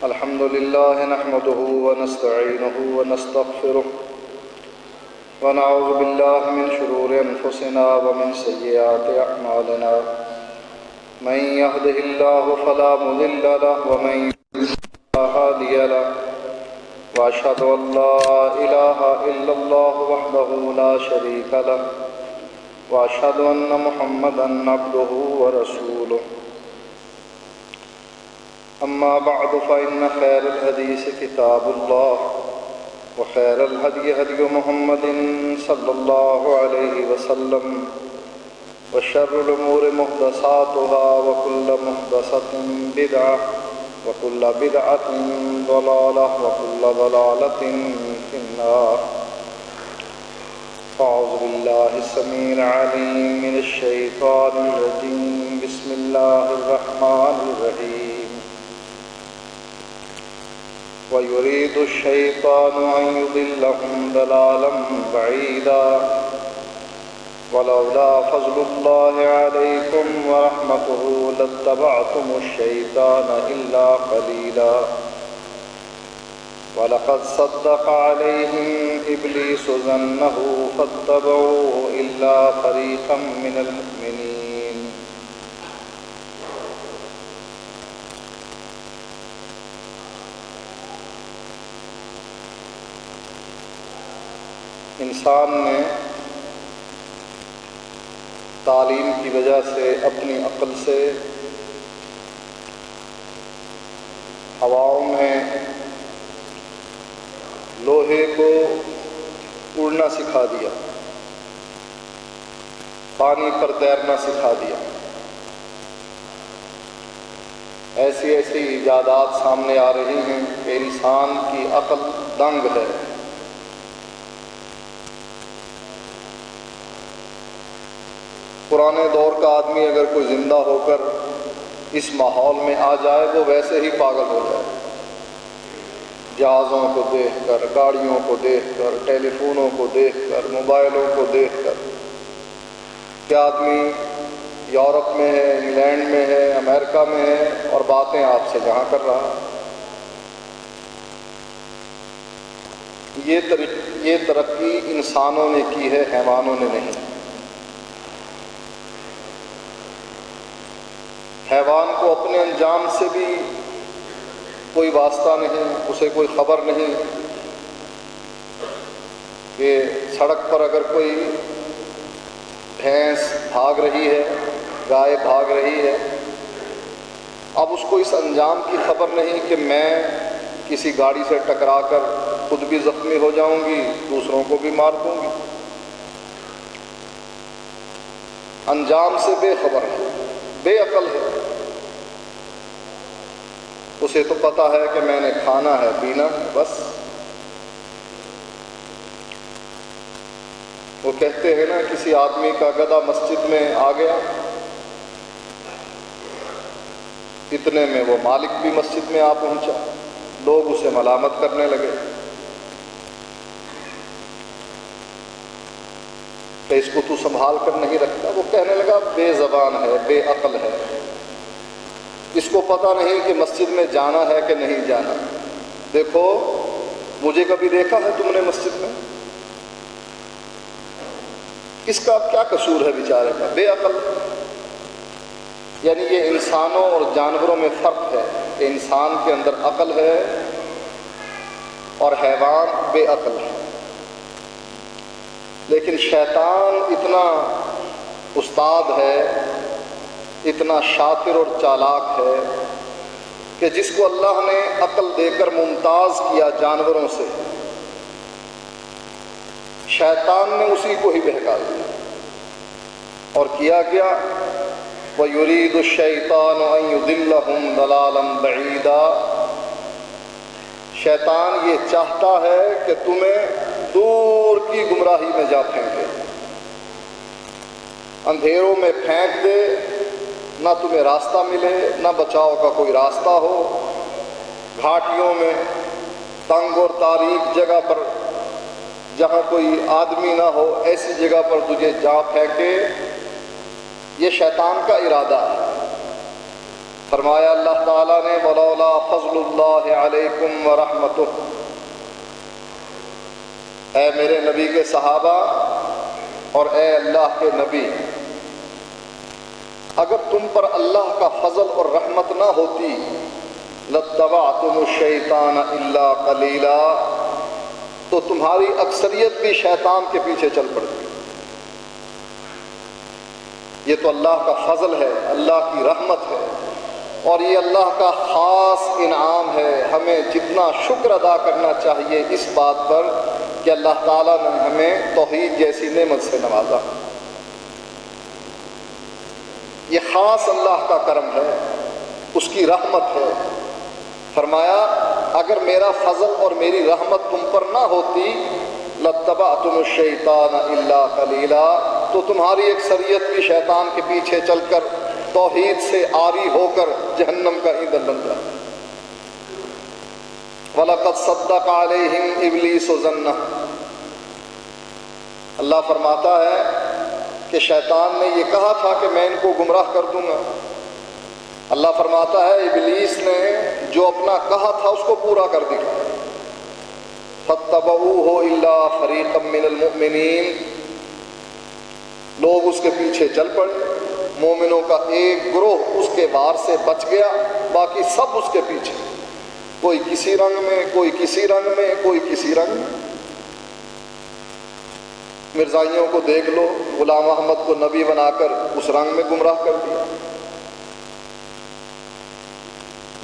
الحمد لله نحمده ونستعينه ونستغفره ونعوذ بالله من شرور أنفسنا ومن سيئات أعمالنا من يهده الله فلا مضل له ومن يضلل فلا هادي له وأشهد أن لا إله إلا الله وحده لا شريك له وأشهد أن محمدا عبده ورسوله أما بعد فإن خير الحديث كتاب الله وخير الهدي هدي محمد صلى الله عليه وسلم وشر الأمور محدثاتها وكل محدثة بدعة وكل بدعة ضلالة وكل ضلالة في النار. أعوذ بالله السميع العليم من الشيطان الرجيم. بسم الله الرحمن الرحيم. ويريد الشيطان أن يضلهم ضلالا بعيدا ولولا فضل الله عليكم ورحمته لاتبعتم الشيطان إلا قليلا ولقد صدق عليهم إبليس ظنه فاتبعوه إلا فريقا من المؤمنين. انسان نے تعلیم کی وجہ سے اپنی عقل سے ہواؤں میں لوہے کو اڑنا سکھا دیا، پانی پر تیرنا سکھا دیا. ایسی ایسی ایجادات سامنے آ رہی ہیں کہ انسان کی عقل دنگ ہے. پرانے دور کا آدمی اگر کوئی زندہ ہو کر اس ماحول میں آ جائے وہ ویسے ہی پاگل ہو جائے. جہازوں کو دیکھ کر، گاڑیوں کو دیکھ کر، ٹیلی فونوں کو دیکھ کر، موبائلوں کو دیکھ کر. کیا آدمی یورپ میں ہے، انگلینڈ میں ہے، امریکہ میں ہے اور باتیں آپ سے جہاں کر رہا. یہ ترقی انسانوں نے کی ہے، حیوانوں نے نہیں. حیوان کو اپنے انجام سے بھی کوئی واسطہ نہیں، اسے کوئی خبر نہیں کہ سڑک پر اگر کوئی بھینس بھاگ رہی ہے، گائے بھاگ رہی ہے، اب اس کو اس انجام کی خبر نہیں کہ میں کسی گاڑی سے ٹکرا کر خود بھی زخمی ہو جاؤں گی، دوسروں کو بھی مار دوں گی. انجام سے بے خبر ہے، بے عقل ہے. اسے تو پتہ ہے کہ میں نے کھانا ہے، پینا ہے، بس. وہ کہتے ہیں نا کسی آدمی کا گدھا مسجد میں آ گیا، اتنے میں وہ مالک بھی مسجد میں آ پہنچا. لوگ اسے ملامت کرنے لگے کہ اس کو تو سنبھال کر نہیں رکھتا. وہ کہنے لگا بے زبان ہے، بے عقل ہے، اس کو پتہ نہیں کہ مسجد میں جانا ہے کہ نہیں جانا. دیکھو مجھے کبھی دیکھا ہے تم نے مسجد میں؟ اس کا کیا قصور ہے بیچارے کا؟ بے عقل. یعنی یہ انسانوں اور جانوروں میں فرق ہے کہ انسان کے اندر عقل ہے اور حیوان بے عقل ہے. لیکن شیطان اتنا استاد ہے، اتنا شاطر اور چالاک ہے کہ جس کو اللہ نے عقل دے کر ممتاز کیا جانوروں سے، شیطان نے اسی کو ہی بہکا دیا. اور کیا وَيُرِيدُ الشَّيْطَانُ أَن يُضِلَّهُمْ ضَلَالًا بَعِيدًا، شیطان یہ چاہتا ہے کہ تمہیں دور کی گمراہی میں جا پھینکے، اندھیروں میں پھینک دے، نہ تمہیں راستہ ملے، نہ بچاؤ کا کوئی راستہ ہو، گھاٹیوں میں تنگ اور تاریک جگہ پر جہاں کوئی آدمی نہ ہو ایسی جگہ پر تجھے جا پھینکے، یہ شیطان کا ارادہ ہے۔ فرمایا اللہ تعالیٰ نے وَلَوْلَا فَضْلُ اللَّهِ عَلَيْكُمْ وَرَحْمَتُهُ، اے میرے نبی کے صحابہ اور اے اللہ کے نبی، اگر تم پر اللہ کا فضل اور رحمت نہ ہوتی لَاتَّبَعْتُمُ الشَّيْطَانَ إِلَّا قَلِيلًا، تو تمہاری اکثریت بھی شیطان کے پیچھے چل پڑتی۔ یہ تو اللہ کا فضل ہے، اللہ کی رحمت ہے، اور یہ اللہ کا خاص انعام ہے۔ ہمیں جتنا شکر ادا کرنا چاہیے اس بات پر کہ اللہ تعالیٰ نے ہمیں توحید جیسی نعمت سے نوازا۔ یہ خاص اللہ کا کرم ہے، اس کی رحمت ہے۔ فرمایا اگر میرا فضل اور میری رحمت تم پر نہ ہوتی لَاتَّبَعْتُمُ الشَّيْطَانَ إِلَّا قَلِيلًا، تو تمہاری اکثریت بھی شیطان کے پیچھے چل کر توحید سے عاری ہو کر جہنم کا ایندھن بن جائے۔ وَلَقَدْ صَدَّقَ عَلَيْهِمْ إِبْلِيسُ ظَنَّهُ، اللہ فرماتا ہے کہ شیطان نے یہ کہا تھا کہ میں ان کو گمراہ کر دوں گا۔ اللہ فرماتا ہے ابلیس نے جو اپنا کہا تھا اس کو پورا کر دیا۔ فَاتَّبَعُوهُ إِلَّا فَرِيقًا مِّنَ الْمُؤْمِنِينَ، لوگ اس کے پیچھے چل پڑے، مومنوں کا ایک گروہ اس کے وار سے بچ گیا، باقی سب اس کے پیچھے، کوئی کسی رنگ میں، کوئی کسی رنگ میں، کوئی کسی رنگ میں۔ مرزائیوں کو دیکھ لو، غلام احمد کو نبی بنا کر اس رنگ میں گمراہ کر دیا۔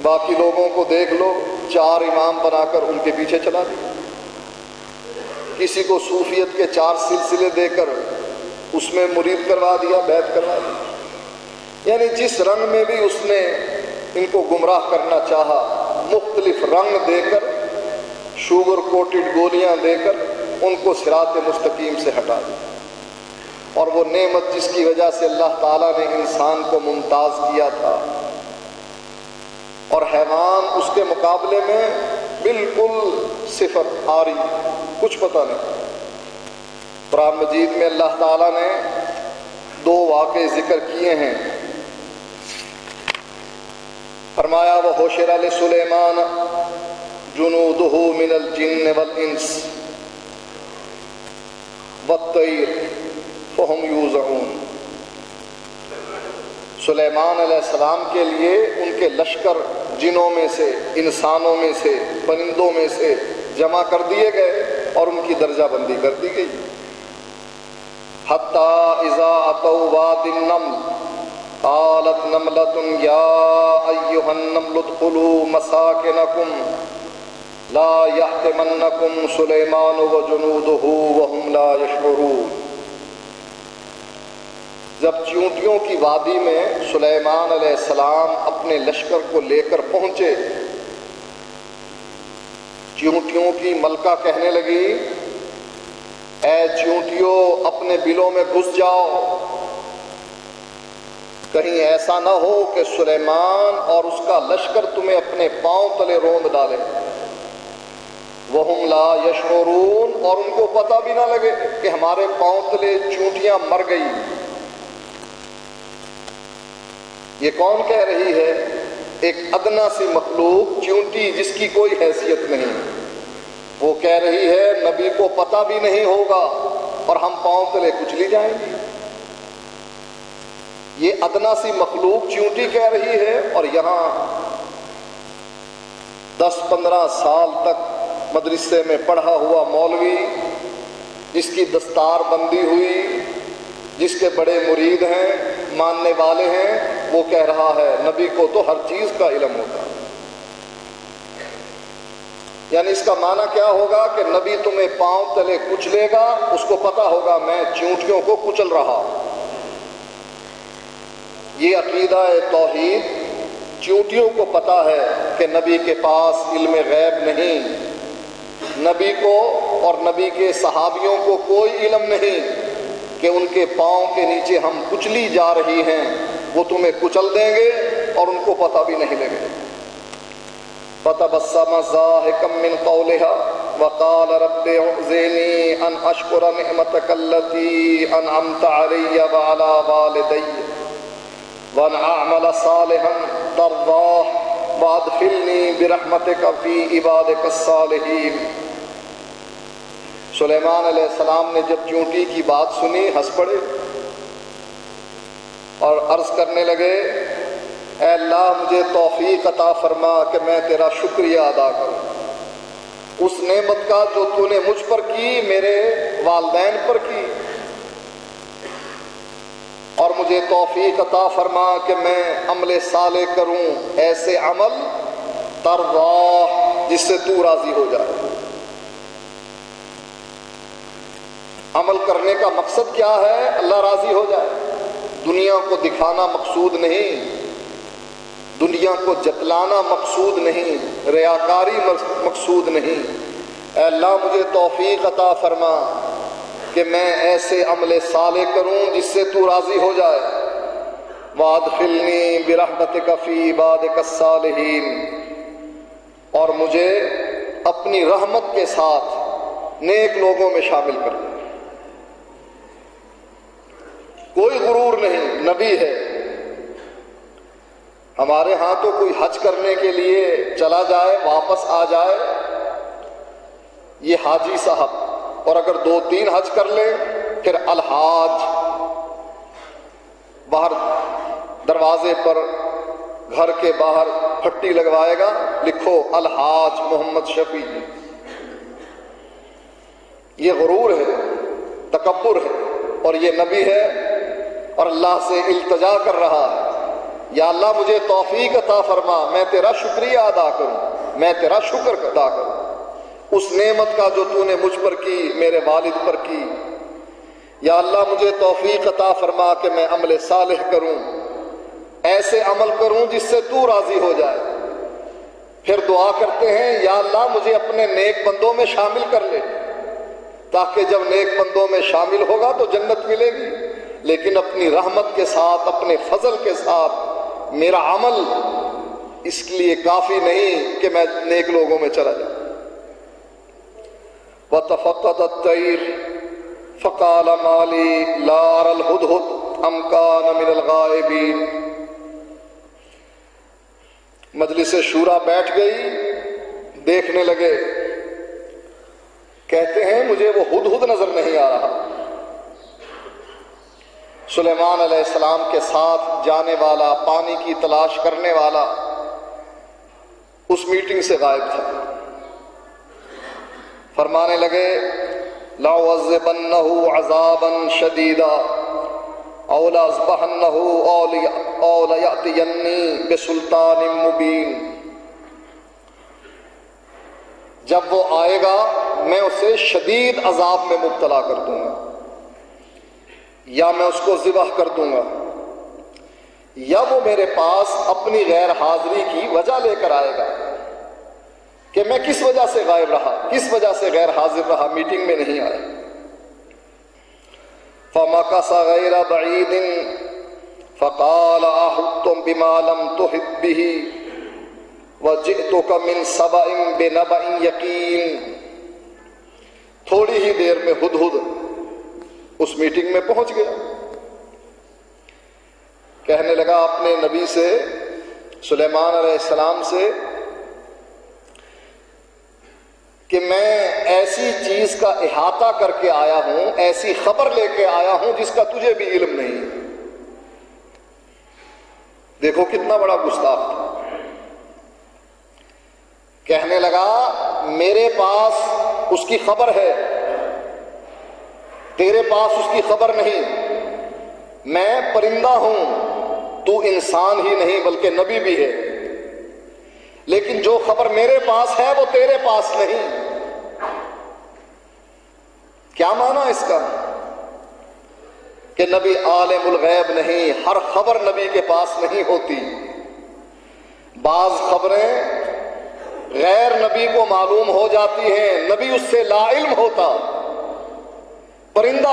باقی لوگوں کو دیکھ لو، 4 امام بنا کر ان کے پیچھے چلا دیا۔ کسی کو صوفیت کے 4 سلسلے دے کر اس میں مرید کروا دیا، بیعت کروا دیا۔ یعنی جس رنگ میں بھی اس نے ان کو گمراہ کرنا چاہا، مختلف رنگ دے کر، شوگر کوٹڈ گولیاں دے کر ان کو صراط مستقیم سے ہٹا دیا۔ اور وہ نعمت جس کی وجہ سے اللہ تعالیٰ نے انسان کو ممتاز کیا تھا، اور حیوان اس کے مقابلے میں بالکل صفر، آری، کچھ پتہ نہیں۔ قرآن مجید میں اللہ تعالیٰ نے 2 واقعے ذکر کیے ہیں۔ فرمایا وَحُشِرَ لِسُلَيْمَانَ جُنُودُهُ مِنَ الْجِنِّ وَالْإِنسِ وَالطَّيْرِ فَهُمْ يُوزَعُونَ، سلیمان علیہ السلام کے لیے ان کے لشکر جنوں میں سے، انسانوں میں سے، پرندوں میں سے جمع کر دیے گئے اور ان کی درجہ بندی کر دی گئی۔ حتی اذا اتوا وادی النمل قالت نملۃ یا ایھا النمل ادخلوا مساکنکم لا یحطمنکم سلیمان وجنودہ وہم لا یشعرون۔ جب چیونٹیوں کی وادی میں سلیمان علیہ السلام اپنے لشکر کو لے کر پہنچے، چیونٹیوں کی ملکہ کہنے لگی اے چیونٹیوں اپنے بلوں میں گھس جاؤ، کہیں ایسا نہ ہو کہ سلیمان اور اس کا لشکر تمہیں اپنے پاؤں تلے روند ڈالے۔ وَهُمْ لَا يَشْعُرُونَ، اور ان کو پتہ بھی نہ لگے کہ ہمارے پاؤں تلے چیونٹیاں مر گئی۔ یہ کون کہہ رہی ہے؟ ایک ادنا سی مخلوق، چیونٹی جس کی کوئی حیثیت نہیں، وہ کہہ رہی ہے نبی کو پتہ بھی نہیں ہوگا اور ہم پاؤں تلے کچلی جائیں گے۔ یہ ادنا سی مخلوق چیونٹی کہہ رہی ہے، اور یہاں 10-15 سال تک مدرسے میں پڑھا ہوا مولوی، جس کی دستار بندی ہوئی، جس کے بڑے مرید ہیں، ماننے والے ہیں، وہ کہہ رہا ہے نبی کو تو ہر چیز کا علم ہوتا ہے۔ یعنی اس کا معنی کیا ہوگا کہ نبی تمہیں پاؤں تلے کچلے گا، اس کو پتا ہوگا میں چیونٹیوں کو کچل رہا ہوں۔ یہ عقیدہ توحید چیونٹیوں کو پتہ ہے کہ نبی کے پاس علم غیب نہیں، نبی کو اور نبی کے صحابیوں کو کوئی علم نہیں کہ ان کے پاؤں کے نیچے ہم کچلی جا رہی ہیں، وہ تمہیں کچل دیں گے اور ان کو پتہ بھی نہیں لگے۔ فَتَبَسَّمَ ضَاحِكًا مِّن قَوْلِهَا وَقَالَ رَبِّ أَوْزِعْنِي أَنْ أَشْكُرَ نِعْمَتَكَ الَّتِي أَنْعَمْتَ عَلَيَّ وَعَلَى وَالِدَيَّ وَأَنْ أَعْمَلَ صَالِحًا تَرْضَاهُ وَأَدْخِلْنِي بِرَحْمَتِكَ فِي عِبَادِكَ الصَّالِحِينَ۔ سلیمان علیہ السلام نے جب چونٹی کی بات سنی ہنس پڑے اور عرض کرنے لگے، اے اللہ مجھے توفیق عطا فرما کہ میں تیرا شکریہ ادا کروں، اس نعمت کا جو تو نے مجھ پر کی، میرے والدین پر کی، اور مجھے توفیق عطا فرما کہ میں عمل صالح کروں، ایسے عمل ترضاہ جس سے تو راضی ہو جائے۔ عمل کرنے کا مقصد کیا ہے؟ اللہ راضی ہو جائے۔ دنیا کو دکھانا مقصود نہیں، دنیا کو جتلانا مقصود نہیں، ریاکاری مقصود نہیں۔ اے اللہ مجھے توفیق عطا فرما کہ میں ایسے عمل صالح کروں جس سے تو راضی ہو جائے۔ وَأَدْخِلْنِي بِرَحْمَتِكَ فِي عِبَادِكَ الصَّالِحِينَ، اور مجھے اپنی رحمت کے ساتھ نیک لوگوں میں شامل کر دے۔ کوئی غرور نہیں، نبی ہے۔ ہمارے ہاں تو کوئی حج کرنے کے لیے چلا جائے واپس آ جائے، یہ حاجی صاحب، اور اگر 2-3 حج کر لے پھر الحاج، باہر دروازے پر گھر کے باہر پھٹی لگوائے گا، لکھو الحاج محمد شفیع۔ یہ غرور ہے، تکبر ہے، اور یہ نبی ہے اور اللہ سے التجا کر رہا ہے، یا اللہ مجھے توفیق عطا فرما، میں تیرا شکریہ ادا کروں، میں تیرا شکر ادا کروں اس نعمت کا جو تو نے مجھ پر کی، میرے والد پر کی۔ یا اللہ مجھے توفیق عطا فرما کہ میں عمل صالح کروں، ایسے عمل کروں جس سے تو راضی ہو جائے۔ پھر دعا کرتے ہیں، یا اللہ مجھے اپنے نیک بندوں میں شامل کر لے، تاکہ جب نیک بندوں میں شامل ہوگا تو جنت ملے گی، لیکن اپنی رحمت کے ساتھ، اپنے فضل کے ساتھ میرا عمل اس لیے کافی نہیں کہ میں نیک لوگوں میں چلا جاؤں۔ وَتَفَقَّدَ الطَّيْرُ فَقَالَ مَا لِي لَا أَرَى الْهُدْهُدَ أَمْ كَانَ مِنَ الْغَائِبِينَ۔ مجلس شورا بیٹھ گئی، دیکھنے لگے، کہتے ہیں مجھے وہ ہدہد نظر نہیں آ رہا۔ سلیمان علیہ السلام کے ساتھ جانے والا، پانی کی تلاش کرنے والا، اس میٹنگ سے غائب تھا۔ فرمانے لگے، لَأُعَذِّبَنَّهُ عَذَابًا شَدِيدًا أَوْ لَأَذْبَحَنَّهُ أَوْ لَيَأْتِيَنِّي بِسُلْطَانٍ مُبِينٍ۔ جب وہ آئے گا میں اسے شدید عذاب میں مبتلا کر دوں گا، یا میں اس کو ذبح کر دوں گا، یا وہ میرے پاس اپنی غیر حاضری کی وجہ لے کر آئے گا کہ میں کس وجہ سے غائب رہا، کس وجہ سے غیر حاضر رہا، میٹنگ میں نہیں آیا۔ فَمَكَثَ غَيْرَ بَعِيدٍ فَقَالَ أَحَطتُم بِمَا لَمْ تُحِطْ بِهِ وَجِئْتُكَ مِنْ سَبَإٍ بِنَبَإٍ يَقِينٍ۔ تھوڑی ہی دیر میں ہدہد اس میٹنگ میں پہنچ گیا، کہنے لگا اپنے نبی سے، سلیمان علیہ السلام سے، کہ میں ایسی چیز کا احاطہ کر کے آیا ہوں، ایسی خبر لے کے آیا ہوں جس کا تجھے بھی علم نہیں۔ دیکھو کتنا بڑا گستاخ تھا۔ کہنے لگا میرے پاس اس کی خبر ہے، تیرے پاس اس کی خبر نہیں، میں پرندہ ہوں، تو انسان ہی نہیں بلکہ نبی بھی ہے، لیکن جو خبر میرے پاس ہے وہ تیرے پاس نہیں۔ کیا معنی اس کا؟ کہ نبی عالم الغیب نہیں، ہر خبر نبی کے پاس نہیں ہوتی، بعض خبریں غیر نبی کو معلوم ہو جاتی ہیں، نبی اس سے لا علم ہوتا۔ پرندہ